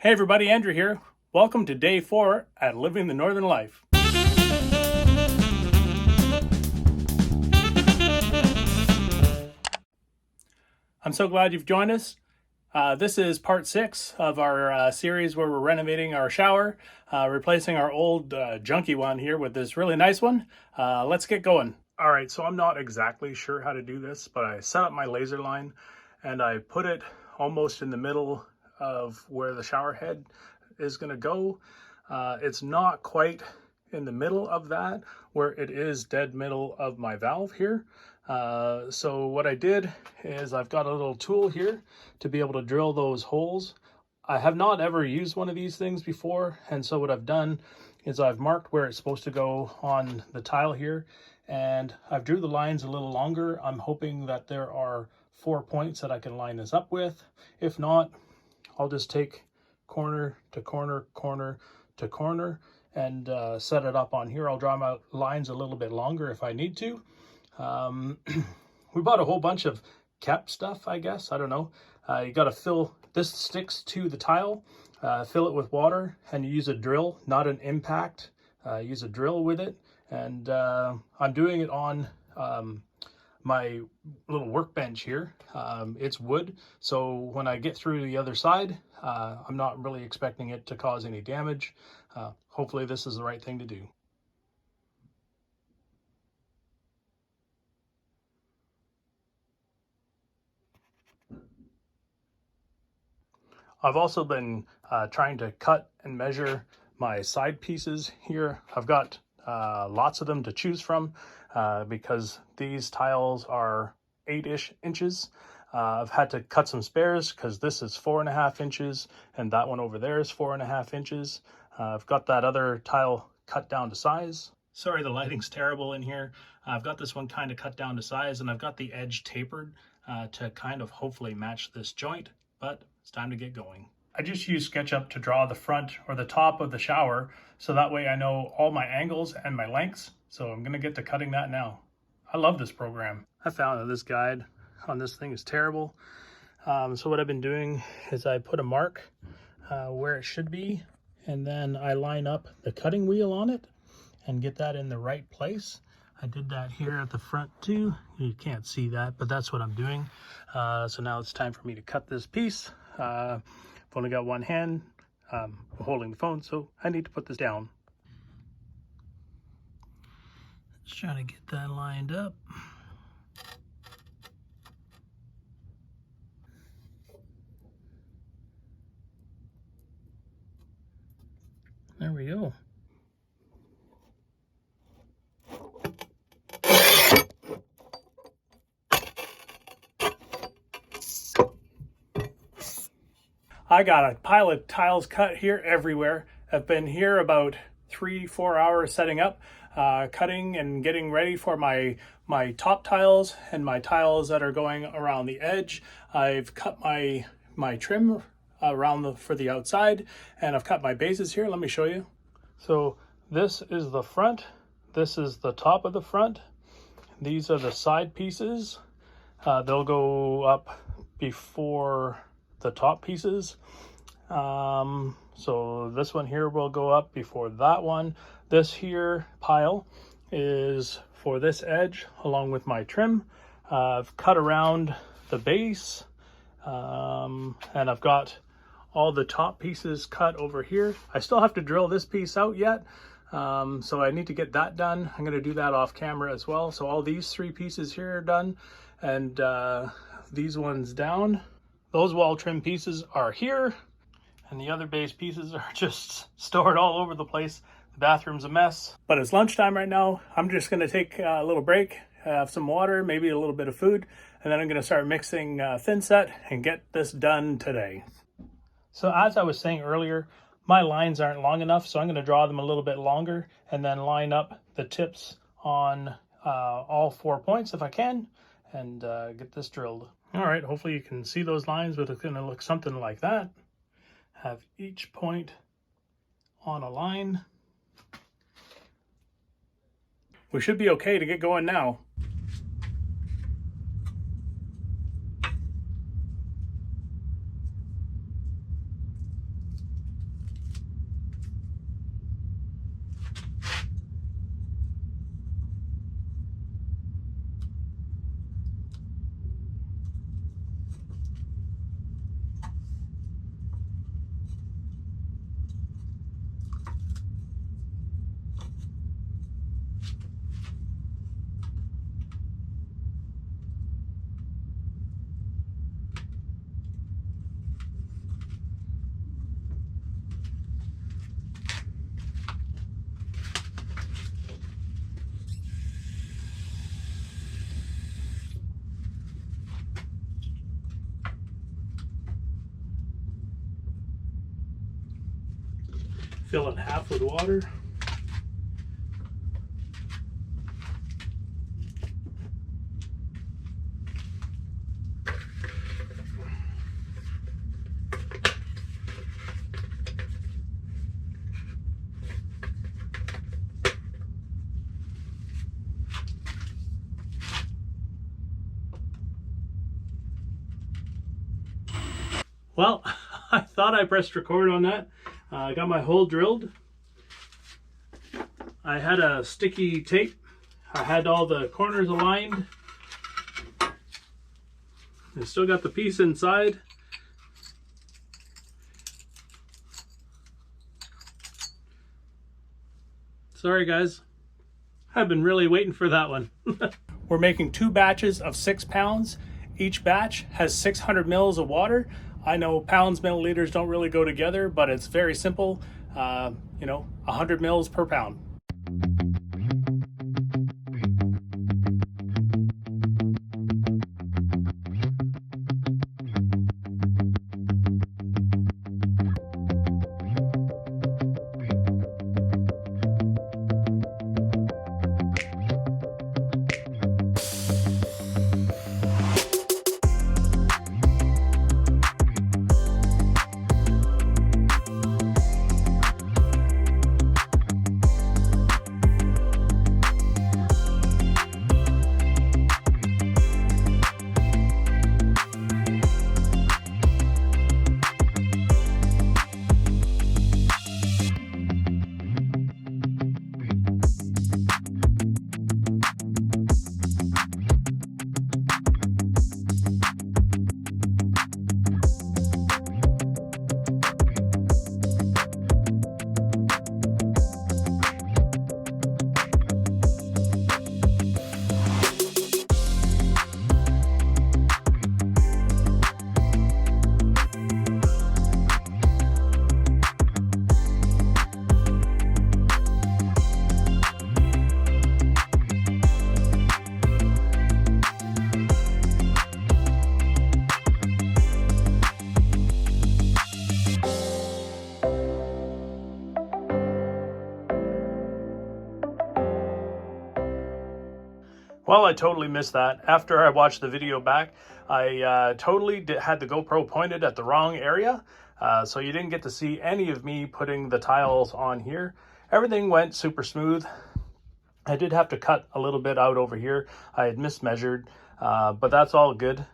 Hey everybody, Andrew here. Welcome to day 4 at Living the Northern Life. I'm so glad you've joined us. This is part 6 of our series where we're renovating our shower, replacing our old junky one here with this really nice one. Let's get going. All right, so I'm not exactly sure how to do this, but I set up my laser line and I put it almost in the middle of where the shower head is going to go. It's not quite in the middle of that where it is dead middle of my valve here. So what I did is I've got a little tool here to be able to drill those holes. I have not ever used one of these things before, and so what I've done is I've marked where it's supposed to go on the tile here, and I've drew the lines a little longer. I'm hoping that there are 4 points that I can line this up with. If not, I'll just take corner to corner, corner to corner, and set it up on here. I'll draw my lines a little bit longer if I need to. We bought a whole bunch of cap stuff, I guess. I don't know. You got to fill, this sticks to the tile, fill it with water, and you use a drill, not an impact. Use a drill with it. And I'm doing it on my little workbench here. It's wood, so when I get through the other side, I'm not really expecting it to cause any damage. Hopefully this is the right thing to do. I've also been trying to cut and measure my side pieces here. I've got lots of them to choose from because these tiles are 8-ish inches. I've had to cut some spares because this is 4.5 inches and that one over there is 4.5 inches. I've got that other tile cut down to size. Sorry, the lighting's terrible in here. I've got this one kind of cut down to size, and I've got the edge tapered to kind of hopefully match this joint, but it's time to get going. I just use Sketchup to draw the front or the top of the shower, so that way I know all my angles and my lengths. So I'm gonna get to cutting that now. I love this program. I found that this guide on this thing is terrible. So what I've been doing is I put a mark where it should be, and then I line up the cutting wheel on it and get that in the right place. I did that here at the front too. You can't see that, but that's what I'm doing. So now it's time for me to cut this piece. I've only got one hand holding the phone, so I need to put this down. Just trying to get that lined up. There we go. I got a pile of tiles cut here everywhere. I've been here about 3-4 hours setting up, cutting and getting ready for my top tiles and my tiles that are going around the edge. I've cut my trim around for the outside, and I've cut my bases here. Let me show you. So this is the front. This is the top of the front. These are the side pieces. They'll go up before the top pieces. So this one here will go up before that one. This here pile is for this edge along with my trim. I've cut around the base, and I've got all the top pieces cut over here. I still have to drill this piece out yet, so I need to get that done. I'm going to do that off camera as well. So all these 3 pieces here are done, and these ones down. Those wall trim pieces are here, and the other base pieces are just stored all over the place. The bathroom's a mess. But it's lunchtime right now. I'm just gonna take a little break, have some water, maybe a little bit of food, and then I'm gonna start mixing Thinset and get this done today. So as I was saying earlier, my lines aren't long enough, so I'm gonna draw them a little bit longer and then line up the tips on all 4 points if I can, and get this drilled. All right, hopefully you can see those lines, but it's gonna look something like that. Have each point on a line. We should be okay to get going now. fill it half with water. Well, I thought I pressed record on that. I got my hole drilled. I had a sticky tape. I had all the corners aligned. I still got the piece inside. Sorry guys, I've been really waiting for that one. We're making 2 batches of 6 pounds. Each batch has 600 mils of water. I know pounds, milliliters don't really go together, but it's very simple. 100 mils per pound. Well, I totally missed that. After I watched the video back, I totally had the GoPro pointed at the wrong area. So you didn't get to see any of me putting the tiles on here. Everything went super smooth. I did have to cut a little bit out over here. I had mismeasured, but that's all good.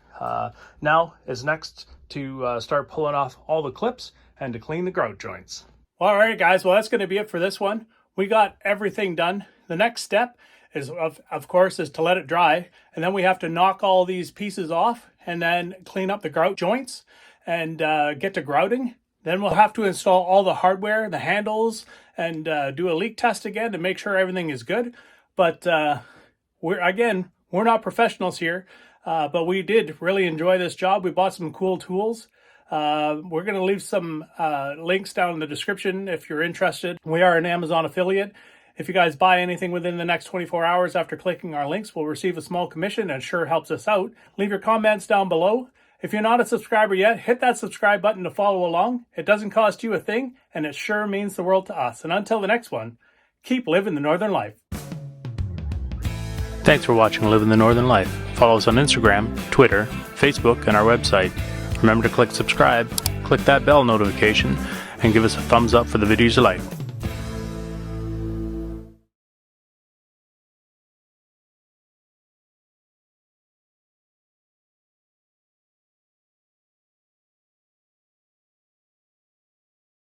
Now is next to start pulling off all the clips and to clean the grout joints. Well, all right, guys. Well, that's going to be it for this one. We got everything done. The next step is, of course, is to let it dry. And then we have to knock all these pieces off and then clean up the grout joints and get to grouting. Then we'll have to install all the hardware, the handles, and do a leak test again to make sure everything is good. But we're not professionals here, but we did really enjoy this job. We bought some cool tools. We're going to leave some links down in the description if you're interested. We are an Amazon affiliate. If you guys buy anything within the next 24 hours after clicking our links, we'll receive a small commission and it sure helps us out. Leave your comments down below. If you're not a subscriber yet, hit that subscribe button to follow along. It doesn't cost you a thing, and it sure means the world to us. And until the next one, keep living the Northern Life. Thanks for watching Living the Northern Life. Follow us on Instagram, Twitter, Facebook, and our website. Remember to click subscribe, click that bell notification, and give us a thumbs up for the videos you like.